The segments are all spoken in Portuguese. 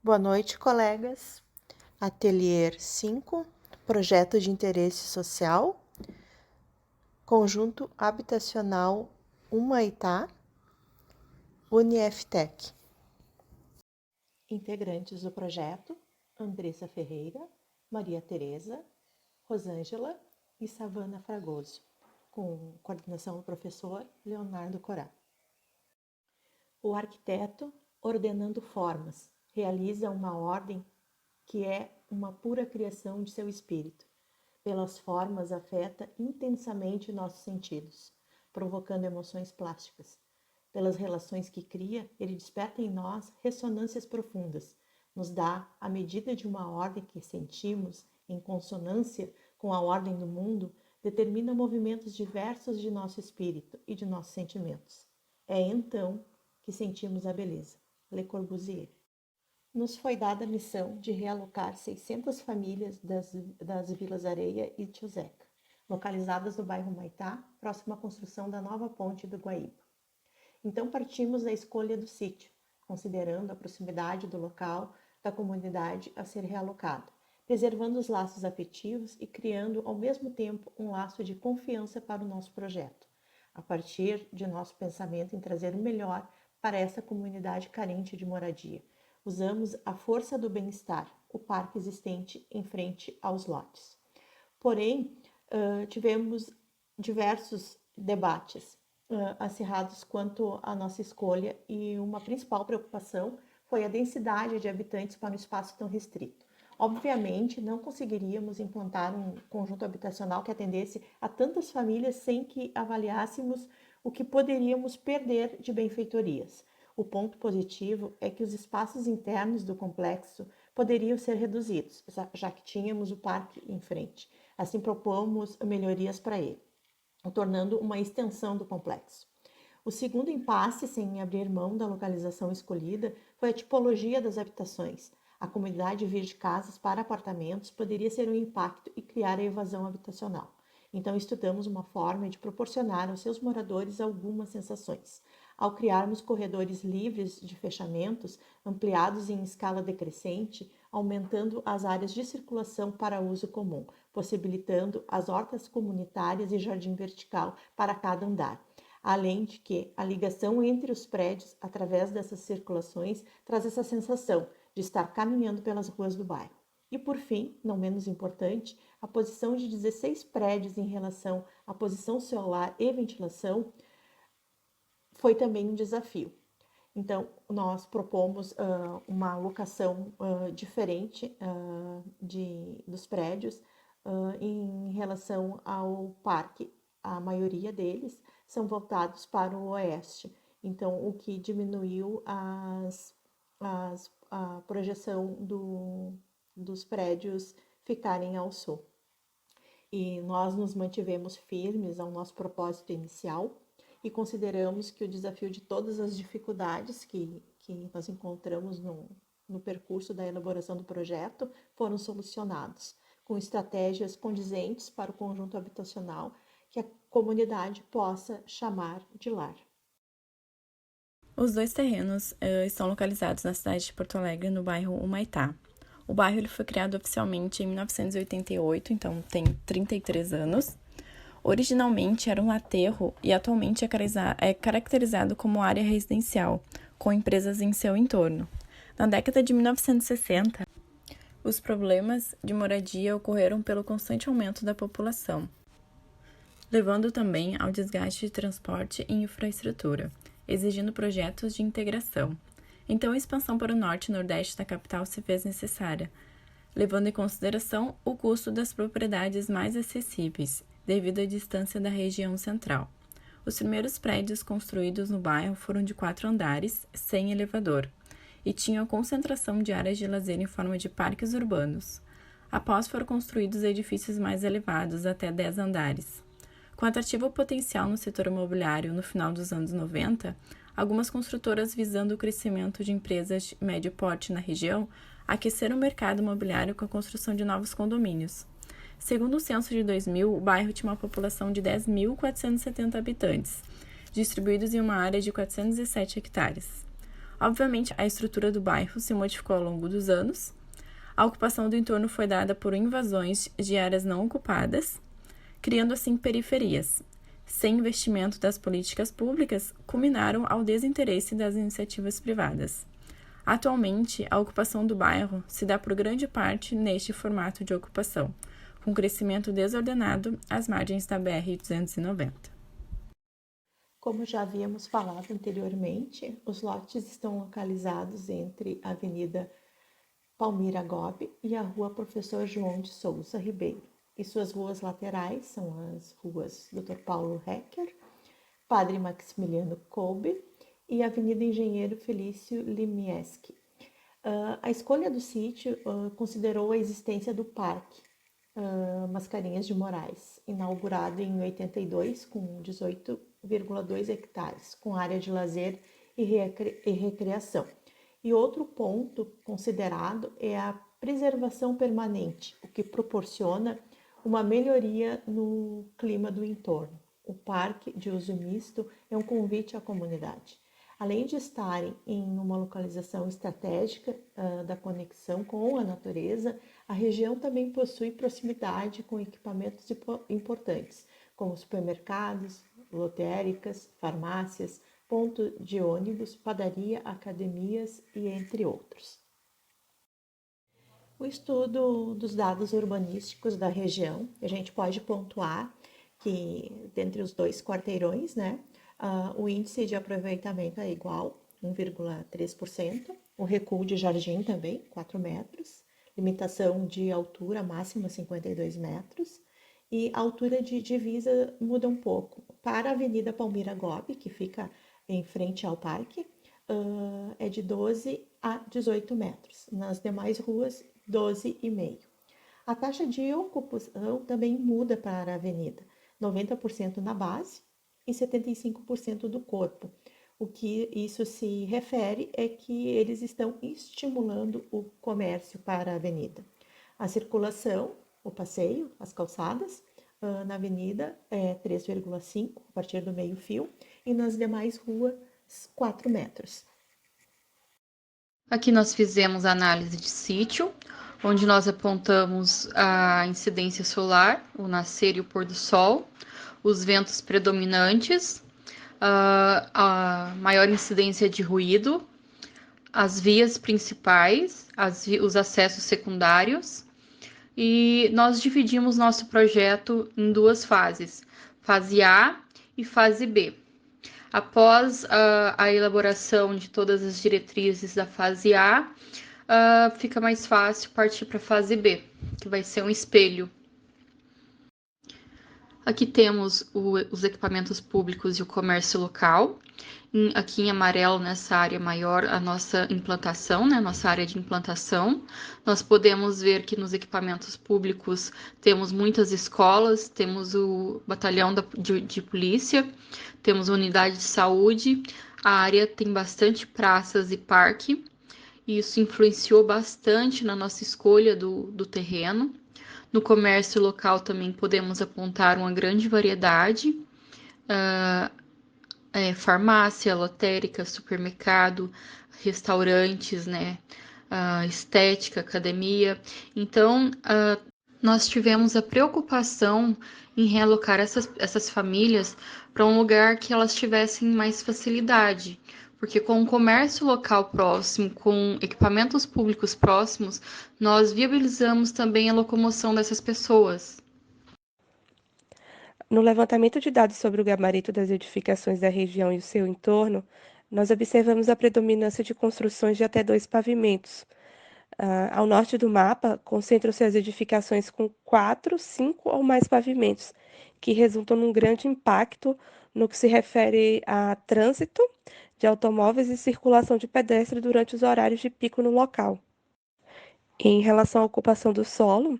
Boa noite, colegas. Ateliê 5, Projeto de Interesse Social, Conjunto Habitacional Humaitá, Uniftec. Integrantes do projeto: Andressa Ferreira, Maria Tereza, Rosângela e Savana Fragoso, com coordenação do professor Leonardo Corá. O arquiteto, ordenando formas, realiza uma ordem que é uma pura criação de seu espírito. Pelas formas afeta intensamente nossos sentidos, provocando emoções plásticas. Pelas relações que cria, ele desperta em nós ressonâncias profundas, nos dá a medida de uma ordem que sentimos em consonância com a ordem do mundo, determina movimentos diversos de nosso espírito e de nossos sentimentos. É então que sentimos a beleza. Le Corbusier. Nos foi dada a missão de realocar 600 famílias das Vilas Areia e Tio Zeca, localizadas no bairro Humaitá, próximo à construção da nova ponte do Guaíba. Então partimos da escolha do sítio, considerando a proximidade do local da comunidade a ser realocada, preservando os laços afetivos e criando ao mesmo tempo um laço de confiança para o nosso projeto, a partir de nosso pensamento em trazer o melhor para essa comunidade carente de moradia. Usamos a força do bem-estar, o parque existente em frente aos lotes. Porém, tivemos diversos debates acirrados quanto à nossa escolha e uma principal preocupação foi a densidade de habitantes para um espaço tão restrito. Obviamente, não conseguiríamos implantar um conjunto habitacional que atendesse a tantas famílias sem que avaliássemos o que poderíamos perder de benfeitorias. O ponto positivo é que os espaços internos do complexo poderiam ser reduzidos, já que tínhamos o parque em frente. Assim, propomos melhorias para ele, o tornando uma extensão do complexo. O segundo impasse, sem abrir mão da localização escolhida, foi a tipologia das habitações. A comunidade vir de casas para apartamentos poderia ser um impacto e criar a evasão habitacional. Então, estudamos uma forma de proporcionar aos seus moradores algumas sensações. Ao criarmos corredores livres de fechamentos, ampliados em escala decrescente, aumentando as áreas de circulação para uso comum, possibilitando as hortas comunitárias e jardim vertical para cada andar. Além de que a ligação entre os prédios, através dessas circulações, traz essa sensação de estar caminhando pelas ruas do bairro. E por fim, não menos importante, a posição de 16 prédios em relação à posição solar e ventilação foi também um desafio. Então, nós propomos uma locação diferente dos prédios em relação ao parque. A maioria deles são voltados para o oeste, então o que diminuiu a projeção dos prédios ficarem ao sul. E nós nos mantivemos firmes ao nosso propósito inicial e consideramos que o desafio de todas as dificuldades que nós encontramos no percurso da elaboração do projeto foram solucionados, com estratégias condizentes para o conjunto habitacional que a comunidade possa chamar de lar. Os dois terrenos estão localizados na cidade de Porto Alegre, no bairro Humaitá. O bairro ele foi criado oficialmente em 1988, então tem 33 anos. Originalmente era um aterro e atualmente é caracterizado como área residencial, com empresas em seu entorno. Na década de 1960, os problemas de moradia ocorreram pelo constante aumento da população, levando também ao desgaste de transporte e infraestrutura, exigindo projetos de integração. Então, a expansão para o norte e nordeste da capital se fez necessária, levando em consideração o custo das propriedades mais acessíveis, devido à distância da região central. Os primeiros prédios construídos no bairro foram de 4 andares, sem elevador, e tinham concentração de áreas de lazer em forma de parques urbanos. Após foram construídos edifícios mais elevados, até 10 andares. Com atrativo potencial no setor imobiliário no final dos anos 90, algumas construtoras visando o crescimento de empresas de médio porte na região aqueceram o mercado imobiliário com a construção de novos condomínios. Segundo o censo de 2000, o bairro tinha uma população de 10.470 habitantes, distribuídos em uma área de 407 hectares. Obviamente, a estrutura do bairro se modificou ao longo dos anos. A ocupação do entorno foi dada por invasões de áreas não ocupadas, criando assim periferias. Sem investimento das políticas públicas, culminaram ao desinteresse das iniciativas privadas. Atualmente, a ocupação do bairro se dá por grande parte neste formato de ocupação, com crescimento desordenado às margens da BR-290. Como já havíamos falado anteriormente, os lotes estão localizados entre a Avenida Palmira Gobi e a Rua Professor João de Souza Ribeiro. E suas ruas laterais são as ruas Dr. Paulo Hecker, Padre Maximiliano Kolbe e Avenida Engenheiro Felício Limieski. A escolha do sítio considerou a existência do Parque Mascarenhas de Moraes, inaugurado em 82 com 18,2 hectares, com área de lazer e recreação. E outro ponto considerado é a preservação permanente, o que proporciona uma melhoria no clima do entorno. O parque de uso misto é um convite à comunidade. Além de estarem em uma localização estratégica da conexão com a natureza, a região também possui proximidade com equipamentos importantes, como supermercados, lotéricas, farmácias, ponto de ônibus, padaria, academias e entre outros. O estudo dos dados urbanísticos da região, a gente pode pontuar que, dentre os dois quarteirões, o índice de aproveitamento é igual, 1,3%, o recuo de jardim também, 4 metros, limitação de altura máxima 52 metros, e a altura de divisa muda um pouco. Para a Avenida Palmira Gobi, que fica em frente ao parque, é de 12 a 18 metros. Nas demais ruas, 12,5. A taxa de ocupação também muda para a avenida, 90% na base e 75% do corpo. O que isso se refere é que eles estão estimulando o comércio para a avenida. A circulação, o passeio, as calçadas, na avenida é 3,5 a partir do meio-fio e nas demais ruas 4 metros. Aqui nós fizemos a análise de sítio, onde nós apontamos a incidência solar, o nascer e o pôr do sol, os ventos predominantes, a maior incidência de ruído, as vias principais, os acessos secundários, e nós dividimos nosso projeto em duas fases, fase A e fase B. Após a elaboração de todas as diretrizes da fase A, fica mais fácil partir para a fase B, que vai ser um espelho. Aqui temos os equipamentos públicos e o comércio local. Aqui em amarelo, nessa área maior, a nossa implantação, nossa área de implantação. Nós podemos ver que nos equipamentos públicos temos muitas escolas, temos o batalhão de polícia, temos a unidade de saúde. A área tem bastante praças e parque. E isso influenciou bastante na nossa escolha do terreno. No comércio local também podemos apontar uma grande variedade, farmácia, lotérica, supermercado, restaurantes, estética, academia. Então, nós tivemos a preocupação em realocar essas famílias para um lugar que elas tivessem mais facilidade, porque com o comércio local próximo, com equipamentos públicos próximos, nós viabilizamos também a locomoção dessas pessoas. No levantamento de dados sobre o gabarito das edificações da região e o seu entorno, nós observamos a predominância de construções de até 2 pavimentos. Ao norte do mapa, concentram-se as edificações com 4, 5 ou mais pavimentos, que resultam num grande impacto no que se refere a trânsito de automóveis e circulação de pedestres durante os horários de pico no local. Em relação à ocupação do solo,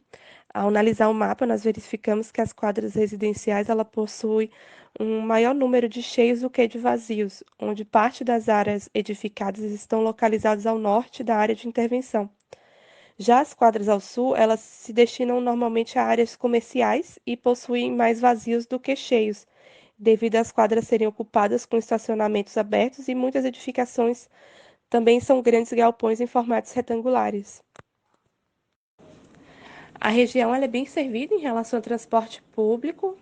ao analisar o mapa, nós verificamos que as quadras residenciais ela possui um maior número de cheios do que de vazios, onde parte das áreas edificadas estão localizadas ao norte da área de intervenção. Já as quadras ao sul, elas se destinam normalmente a áreas comerciais e possuem mais vazios do que cheios, devido às quadras serem ocupadas com estacionamentos abertos e muitas edificações também são grandes galpões em formatos retangulares. A região ela é bem servida em relação ao transporte público,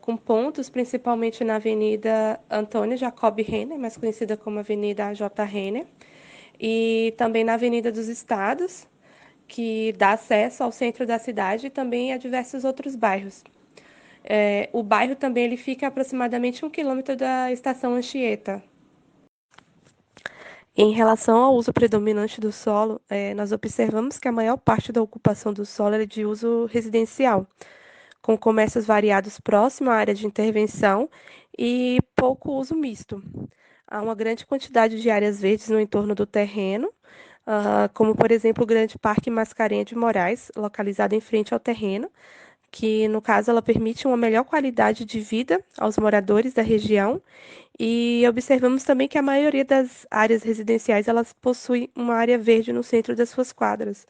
com pontos principalmente na Avenida Antônio Jacob Renner, mais conhecida como Avenida J. Renner, e também na Avenida dos Estados, que dá acesso ao centro da cidade e também a diversos outros bairros. O bairro também ele fica a aproximadamente 1 quilômetro da estação Anchieta. Em relação ao uso predominante do solo, nós observamos que a maior parte da ocupação do solo é de uso residencial, com comércios variados próximo à área de intervenção e pouco uso misto. Há uma grande quantidade de áreas verdes no entorno do terreno, como, por exemplo, o Grande Parque Mascarenhas de Moraes, localizado em frente ao terreno, que, no caso, ela permite uma melhor qualidade de vida aos moradores da região. E observamos também que a maioria das áreas residenciais elas possuem uma área verde no centro das suas quadras,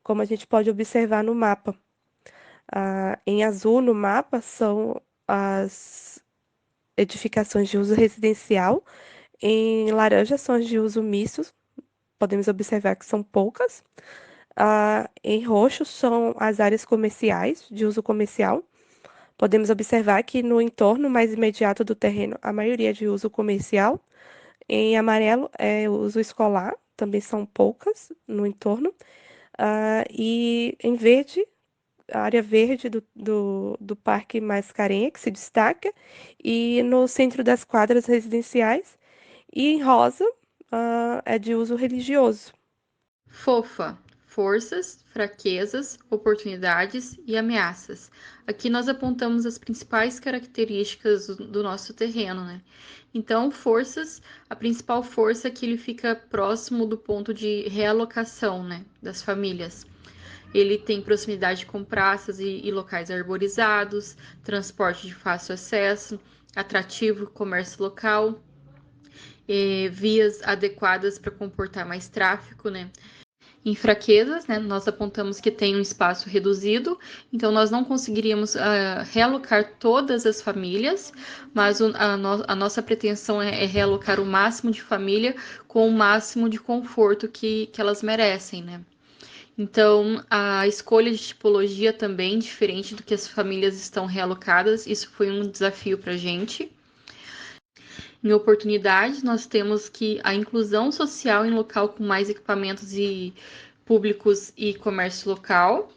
como a gente pode observar no mapa. Em azul no mapa são as edificações de uso residencial, em laranja são as de uso misto, podemos observar que são poucas. Em roxo são as áreas comerciais, de uso comercial. Podemos observar que no entorno mais imediato do terreno, a maioria é de uso comercial. Em amarelo é uso escolar, também são poucas no entorno. E em verde, a área verde do Parque Mascarenhas, que se destaca, e no centro das quadras residenciais. E em rosa, é de uso religioso. Fofa, forças, fraquezas, oportunidades e ameaças. Aqui nós apontamos as principais características do nosso terreno, né? Então, forças, a principal força é que ele fica próximo do ponto de realocação, né, das famílias. Ele tem proximidade com praças e locais arborizados, transporte de fácil acesso, atrativo comércio local, vias adequadas para comportar mais tráfego, né? Em fraquezas, né, nós apontamos que tem um espaço reduzido, então nós não conseguiríamos realocar todas as famílias, mas a nossa pretensão é realocar o máximo de família com o máximo de conforto que elas merecem, né? Então, a escolha de tipologia também, diferente do que as famílias estão realocadas, isso foi um desafio para a gente. Em oportunidades, nós temos que a inclusão social em local com mais equipamentos e públicos e comércio local,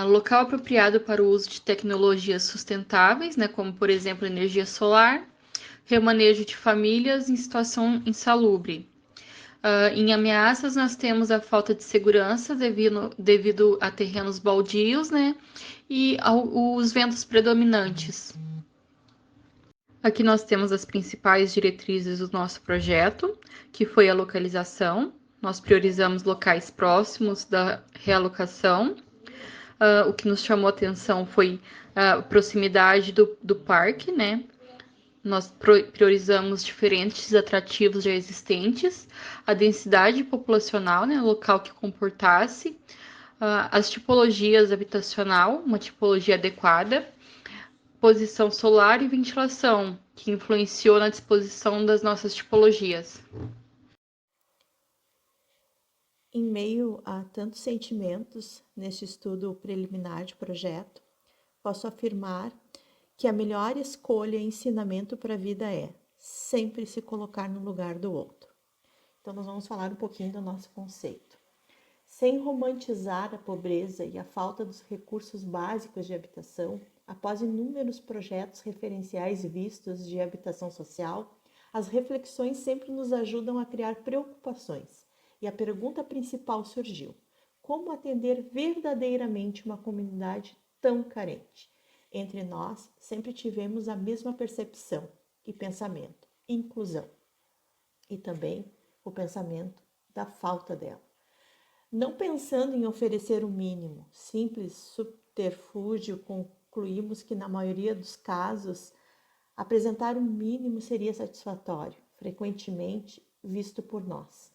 local apropriado para o uso de tecnologias sustentáveis, né, como, por exemplo, energia solar, remanejo de famílias em situação insalubre. Em ameaças, nós temos a falta de segurança devido a terrenos baldios, né, e os ventos predominantes. Aqui nós temos as principais diretrizes do nosso projeto, que foi a localização. Nós priorizamos locais próximos da realocação. O que nos chamou a atenção foi a proximidade do parque, né? Nós priorizamos diferentes atrativos já existentes, a densidade populacional, né? Local que comportasse, as tipologias habitacional, uma tipologia adequada, posição solar e ventilação, que influenciou na disposição das nossas tipologias. Em meio a tantos sentimentos neste estudo preliminar de projeto, posso afirmar que a melhor escolha e ensinamento para a vida é sempre se colocar no lugar do outro. Então, nós vamos falar um pouquinho do nosso conceito. Sem romantizar a pobreza e a falta dos recursos básicos de habitação, após inúmeros projetos referenciais vistos de habitação social, as reflexões sempre nos ajudam a criar preocupações. E a pergunta principal surgiu: como atender verdadeiramente uma comunidade tão carente? Entre nós, sempre tivemos a mesma percepção e pensamento: inclusão. E também o pensamento da falta dela. Não pensando em oferecer o mínimo, simples subterfúgio, concluímos que na maioria dos casos, apresentar o mínimo seria satisfatório, frequentemente visto por nós.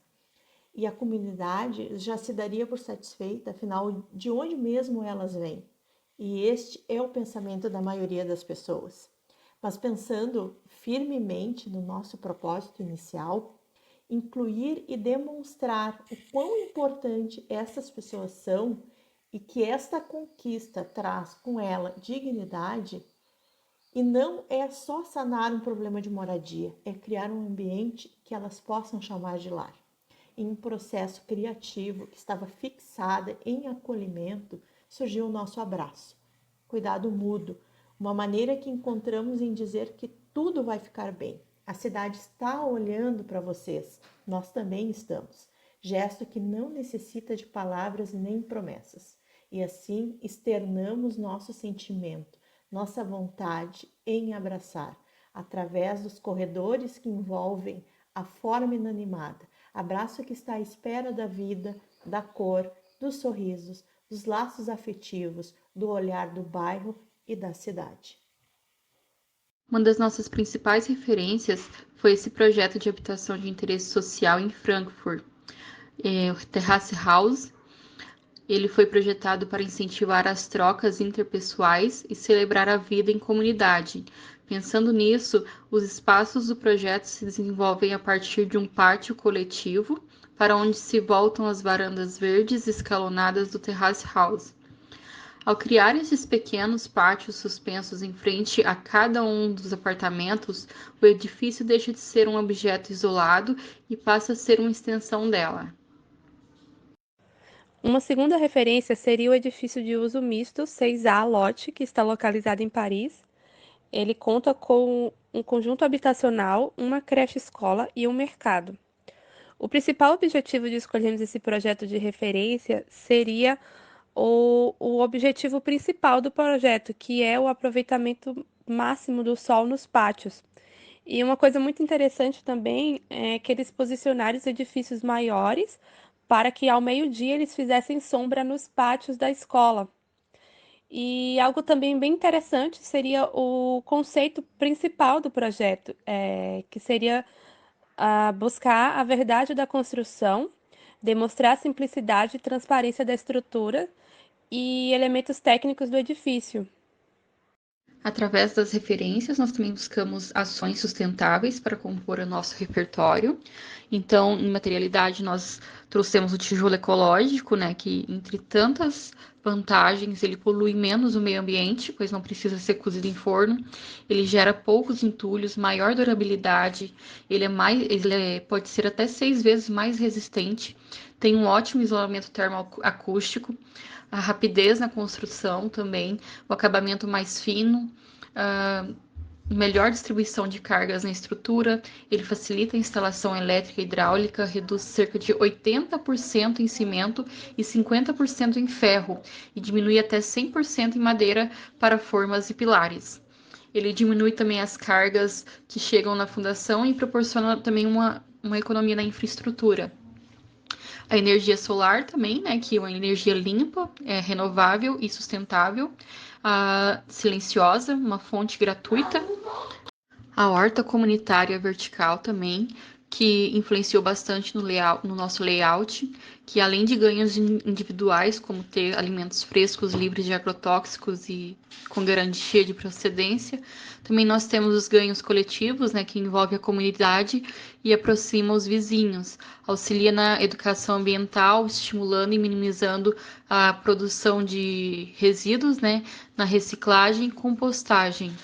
E a comunidade já se daria por satisfeita, afinal, de onde mesmo elas vêm? E este é o pensamento da maioria das pessoas. Mas pensando firmemente no nosso propósito inicial incluir e demonstrar o quão importante essas pessoas são e que esta conquista traz com ela dignidade. E não é só sanar um problema de moradia, é criar um ambiente que elas possam chamar de lar. Em um processo criativo que estava fixada em acolhimento, surgiu o nosso abraço. Cuidado mútuo, uma maneira que encontramos em dizer que tudo vai ficar bem. A cidade está olhando para vocês, nós também estamos. Gesto que não necessita de palavras nem promessas. E assim externamos nosso sentimento, nossa vontade em abraçar, através dos corredores que envolvem a forma inanimada. Abraço que está à espera da vida, da cor, dos sorrisos, dos laços afetivos, do olhar do bairro e da cidade. Uma das nossas principais referências foi esse projeto de habitação de interesse social em Frankfurt, o Terrace House. Ele foi projetado para incentivar as trocas interpessoais e celebrar a vida em comunidade. Pensando nisso, os espaços do projeto se desenvolvem a partir de um pátio coletivo, para onde se voltam as varandas verdes escalonadas do Terrace House. Ao criar esses pequenos pátios suspensos em frente a cada um dos apartamentos, o edifício deixa de ser um objeto isolado e passa a ser uma extensão dela. Uma segunda referência seria o edifício de uso misto 6A Lotte, que está localizado em Paris. Ele conta com um conjunto habitacional, uma creche-escola e um mercado. O principal objetivo de escolhermos esse projeto de referência seria o objetivo principal do projeto, que é o aproveitamento máximo do sol nos pátios. E uma coisa muito interessante também é que eles posicionaram os edifícios maiores para que ao meio-dia eles fizessem sombra nos pátios da escola. E algo também bem interessante seria o conceito principal do projeto, que seria buscar a verdade da construção, demonstrar a simplicidade e transparência da estrutura e elementos técnicos do edifício. Através das referências, nós também buscamos ações sustentáveis para compor o nosso repertório. Então, em materialidade, nós trouxemos o tijolo ecológico, né, que, entre tantas vantagens, ele polui menos o meio ambiente, pois não precisa ser cozido em forno, ele gera poucos entulhos, maior durabilidade, pode ser até 6 vezes mais resistente, tem um ótimo isolamento termoacústico, a rapidez na construção também, o acabamento mais fino, melhor distribuição de cargas na estrutura, ele facilita a instalação elétrica e hidráulica, reduz cerca de 80% em cimento e 50% em ferro, e diminui até 100% em madeira para formas e pilares. Ele diminui também as cargas que chegam na fundação e proporciona também uma economia na infraestrutura. A energia solar também, né, que é uma energia limpa, renovável e sustentável, silenciosa, uma fonte gratuita. A horta comunitária vertical também, que influenciou bastante no nosso layout, que além de ganhos individuais, como ter alimentos frescos, livres de agrotóxicos e com garantia de procedência, também nós temos os ganhos coletivos, né, que envolve a comunidade e aproxima os vizinhos, auxilia na educação ambiental, estimulando e minimizando a produção de resíduos, né, na reciclagem e compostagem.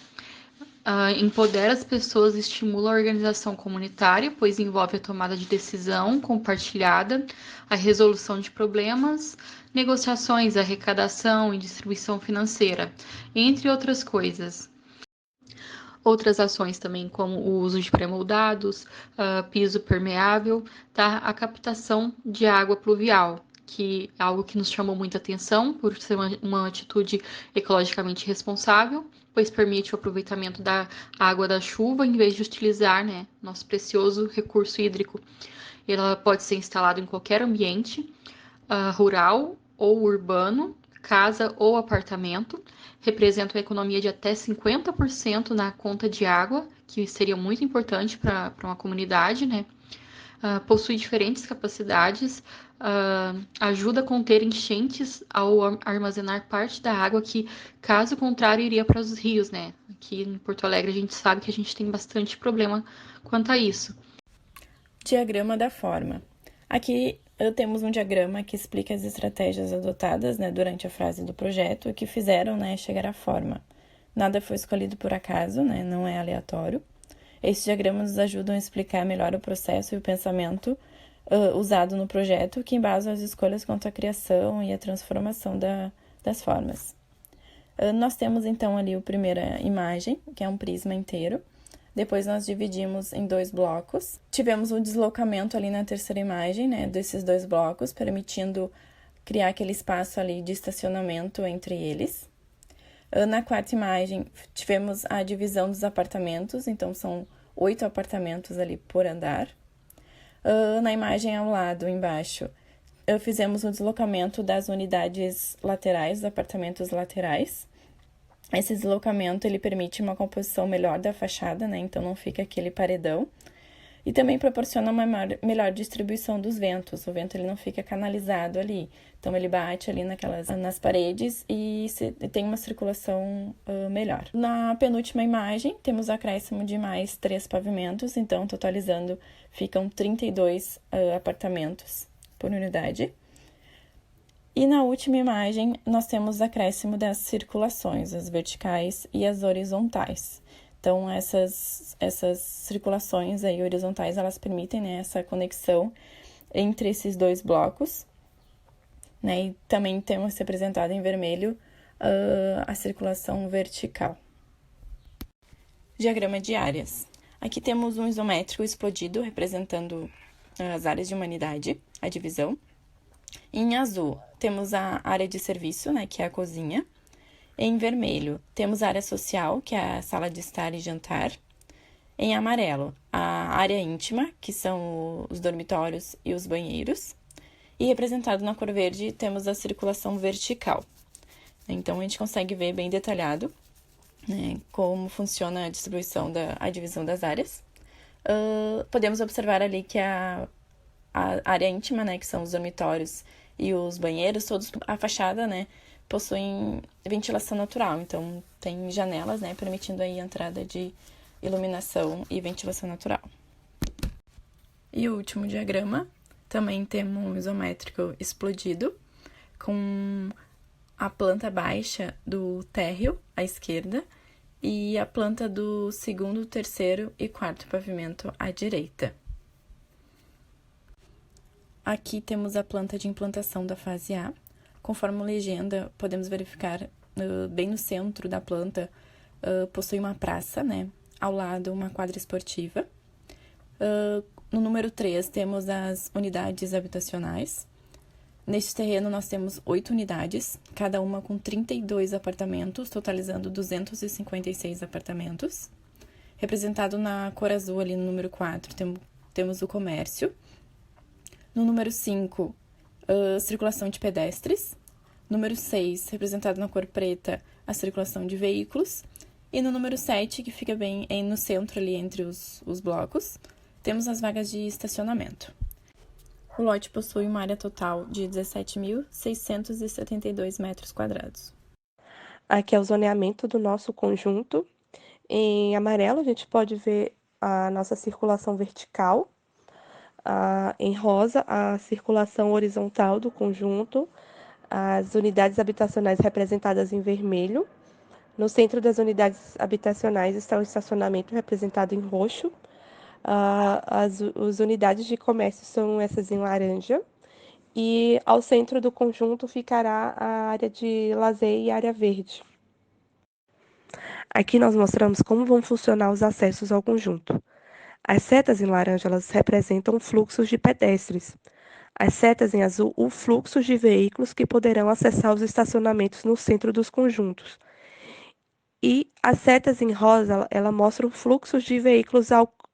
Empodera as pessoas e estimula a organização comunitária, pois envolve a tomada de decisão compartilhada, a resolução de problemas, negociações, arrecadação e distribuição financeira, entre outras coisas. Outras ações também, como o uso de pré-moldados, piso permeável, tá? A captação de água pluvial, que é algo que nos chamou muita atenção por ser uma atitude ecologicamente responsável, pois permite o aproveitamento da água da chuva em vez de utilizar, né, nosso precioso recurso hídrico. Ela pode ser instalada em qualquer ambiente, rural ou urbano, casa ou apartamento, representa uma economia de até 50% na conta de água, que seria muito importante para uma comunidade, né? Possui diferentes capacidades, ajuda a conter enchentes ao armazenar parte da água que, caso contrário, iria para os rios, né? Aqui em Porto Alegre a gente sabe que a gente tem bastante problema quanto a isso. Diagrama da forma. Aqui temos um diagrama que explica as estratégias adotadas, né, durante a fase do projeto que fizeram, né, chegar à forma. Nada foi escolhido por acaso, né, não é aleatório. Esses diagramas nos ajudam a explicar melhor o processo e o pensamento usado no projeto, que embasam as escolhas quanto à criação e a transformação das formas. Nós temos então ali a primeira imagem, que é um prisma inteiro. Depois nós dividimos em 2 blocos. Tivemos um deslocamento ali na terceira imagem, né, desses 2 blocos, permitindo criar aquele espaço ali de estacionamento entre eles. Na quarta imagem, tivemos a divisão dos apartamentos, então são 8 apartamentos ali por andar. Na imagem ao lado, embaixo, fizemos o deslocamento das unidades laterais, dos apartamentos laterais. Esse deslocamento, ele permite uma composição melhor da fachada, né? Então, não fica aquele paredão. E também proporciona uma melhor distribuição dos ventos. O vento, ele não fica canalizado ali. Então, ele bate ali nas paredes e tem uma circulação melhor. Na penúltima imagem, temos o acréscimo de mais 3 pavimentos. Então, totalizando, ficam 32 apartamentos por unidade. E na última imagem, nós temos o acréscimo das circulações, as verticais e as horizontais. Então, essas circulações aí horizontais, elas permitem, né, essa conexão entre esses 2 blocos, né? E também temos representado em vermelho a circulação vertical. Diagrama de áreas. Aqui temos um isométrico explodido, representando as áreas de humanidade, a divisão. Em azul, temos a área de serviço, né, que é a cozinha. Em vermelho, temos a área social, que é a sala de estar e jantar. Em amarelo, a área íntima, que são os dormitórios e os banheiros. E representado na cor verde, temos a circulação vertical. Então, a gente consegue ver bem detalhado, né, como funciona a distribuição, a divisão das áreas. Podemos observar ali que a área íntima, né, que são os dormitórios e os banheiros, todos a fachada, né, possuem ventilação natural, então tem janelas, né, permitindo aí a entrada de iluminação e ventilação natural. E o último diagrama, também temos um isométrico explodido, com a planta baixa do térreo à esquerda e a planta do segundo, terceiro e quarto pavimento à direita. Aqui temos a planta de implantação da fase A. Conforme a legenda, podemos verificar bem no centro da planta possui uma praça, né? Ao lado, uma quadra esportiva. No número 3, temos as unidades habitacionais. Neste terreno, nós temos 8 unidades, cada uma com 32 apartamentos, totalizando 256 apartamentos. Representado na cor azul, ali no número 4, temos o comércio. No número 5, circulação de pedestres. Número 6, representado na cor preta, a circulação de veículos. E no número 7, que fica bem no centro ali entre os blocos, temos as vagas de estacionamento. O lote possui uma área total de 17.672 metros quadrados. Aqui é o zoneamento do nosso conjunto. Em amarelo, a gente pode ver a nossa circulação vertical. Em rosa, a circulação horizontal do conjunto, as unidades habitacionais representadas em vermelho. No centro das unidades habitacionais está o estacionamento representado em roxo. As unidades de comércio são essas em laranja. E ao centro do conjunto ficará a área de lazer e área verde. Aqui nós mostramos como vão funcionar os acessos ao conjunto. As setas em laranja, elas representam fluxos de pedestres. As setas em azul, o fluxo de veículos que poderão acessar os estacionamentos no centro dos conjuntos. E as setas em rosa, ela mostram fluxos de veículos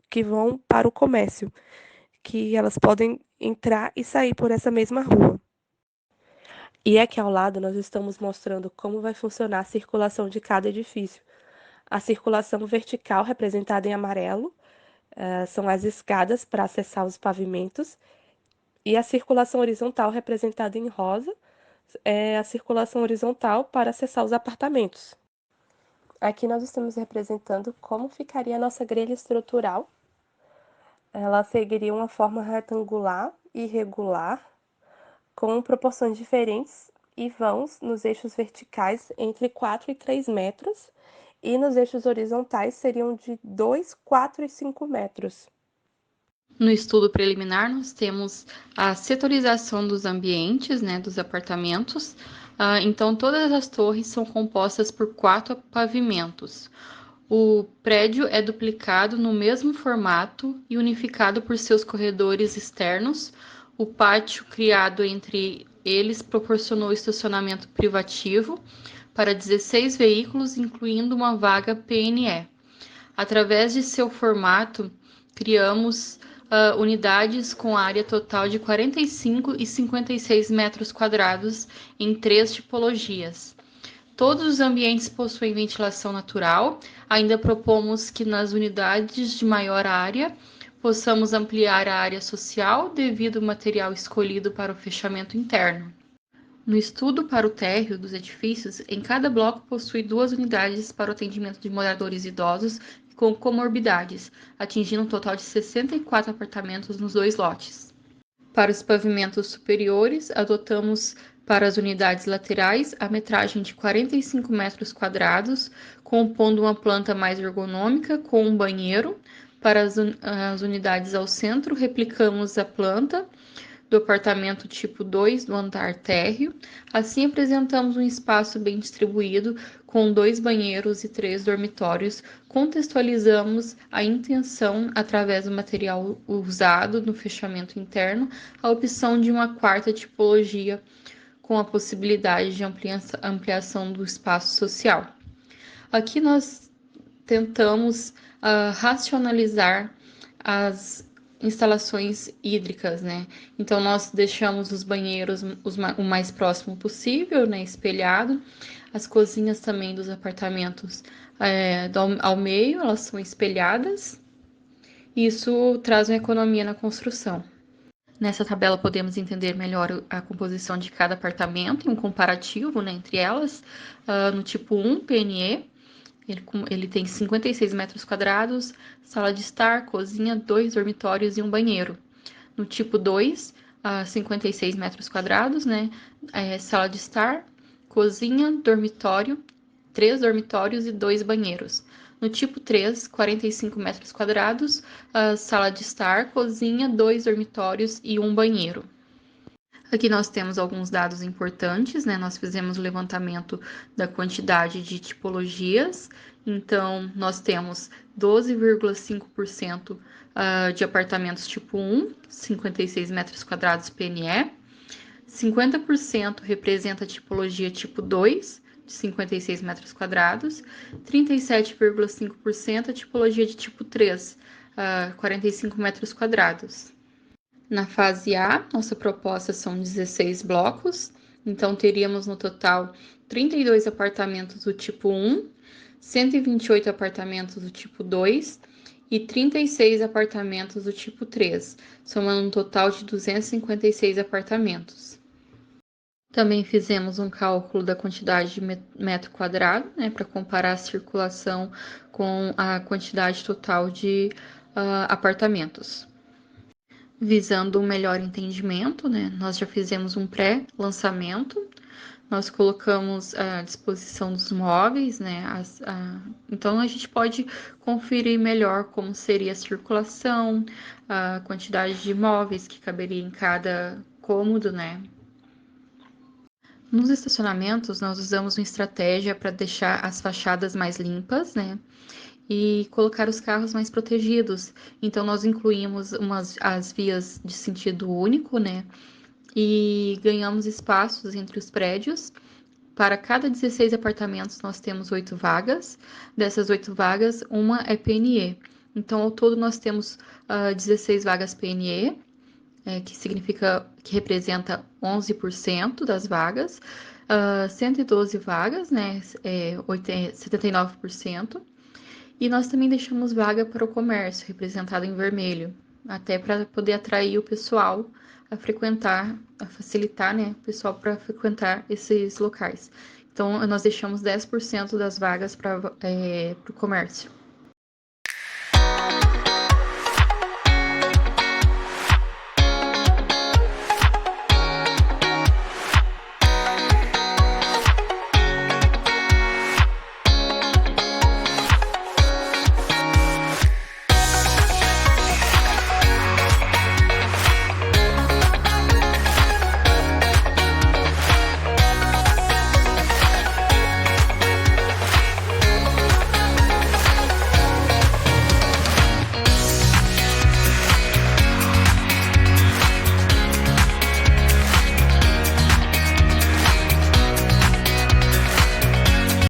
que vão para o comércio, que elas podem entrar e sair por essa mesma rua. E aqui ao lado nós estamos mostrando como vai funcionar a circulação de cada edifício. A circulação vertical, representada em amarelo, são as escadas para acessar os pavimentos. E a circulação horizontal, representada em rosa, é a circulação horizontal para acessar os apartamentos. Aqui nós estamos representando como ficaria a nossa grelha estrutural. ela seguiria uma forma retangular e irregular, com proporções diferentes e vãos nos eixos verticais entre 4 e 3 metros, e nos eixos horizontais seriam de 2, 4 e 5 metros. No estudo preliminar, nós temos a setorização dos ambientes, né, dos apartamentos. Então, todas as torres são compostas por 4 pavimentos. O prédio é duplicado no mesmo formato e unificado por seus corredores externos. O pátio criado entre eles proporcionou estacionamento privativo para 16 veículos, incluindo uma vaga PNE. Através de seu formato, criamos unidades com área total de 45 e 56 metros quadrados em 3 tipologias. Todos os ambientes possuem ventilação natural. Ainda propomos que nas unidades de maior área possamos ampliar a área social devido ao material escolhido para o fechamento interno. No estudo para o térreo dos edifícios, em cada bloco possui 2 unidades para o atendimento de moradores idosos com comorbidades, atingindo um total de 64 apartamentos nos 2 lotes. Para os pavimentos superiores, adotamos para as unidades laterais a metragem de 45 metros quadrados, compondo uma planta mais ergonômica com um banheiro. Para as unidades ao centro, replicamos a planta do apartamento tipo 2 do andar térreo. Assim, apresentamos um espaço bem distribuído, com 2 banheiros e 3 dormitórios. Contextualizamos a intenção, através do material usado no fechamento interno, a opção de uma 4ª tipologia, com a possibilidade de ampliação do espaço social. Aqui nós tentamos racionalizar as instalações hídricas, né? Então, nós deixamos os banheiros o mais próximo possível, né? Espelhado. As cozinhas também dos apartamentos ao meio, elas são espelhadas. Isso traz uma economia na construção. Nessa tabela podemos entender melhor a composição de cada apartamento e um comparativo, né, entre elas. No tipo 1, PNE, ele tem 56 metros quadrados, sala de estar, cozinha, 2 dormitórios e um banheiro. No tipo 2, 56 metros quadrados, né, sala de estar, cozinha, dormitório, 3 dormitórios e 2 banheiros. No tipo 3, 45 metros quadrados, sala de estar, cozinha, 2 dormitórios e um banheiro. Aqui nós temos alguns dados importantes, né? Nós fizemos o levantamento da quantidade de tipologias. Então, nós temos 12,5% de apartamentos tipo 1, 56 metros quadrados PNE. 50% representa a tipologia tipo 2, de 56 metros quadrados. 37,5% a tipologia de tipo 3, 45 metros quadrados. Na fase A, nossa proposta são 16 blocos, então teríamos no total 32 apartamentos do tipo 1, 128 apartamentos do tipo 2 e 36 apartamentos do tipo 3, somando um total de 256 apartamentos. Também fizemos um cálculo da quantidade de metro quadrado, né, para comparar a circulação com a quantidade total de apartamentos. Visando um melhor entendimento, né, nós já fizemos um pré-lançamento, nós colocamos à disposição dos móveis, né, então a gente pode conferir melhor como seria a circulação, a quantidade de móveis que caberia em cada cômodo, né. Nos estacionamentos, nós usamos uma estratégia para deixar as fachadas mais limpas, né, e colocar os carros mais protegidos. Então, nós incluímos as vias de sentido único, né? E ganhamos espaços entre os prédios. Para cada 16 apartamentos, nós temos 8 vagas. Dessas 8 vagas, uma é PNE. Então, ao todo, nós temos 16 vagas PNE, que representa 11% das vagas. 112 vagas, né? 79%. E nós também deixamos vaga para o comércio, representado em vermelho, até para poder atrair o pessoal a frequentar, a facilitar, né, o pessoal para frequentar esses locais. Então, nós deixamos 10% das vagas para o comércio.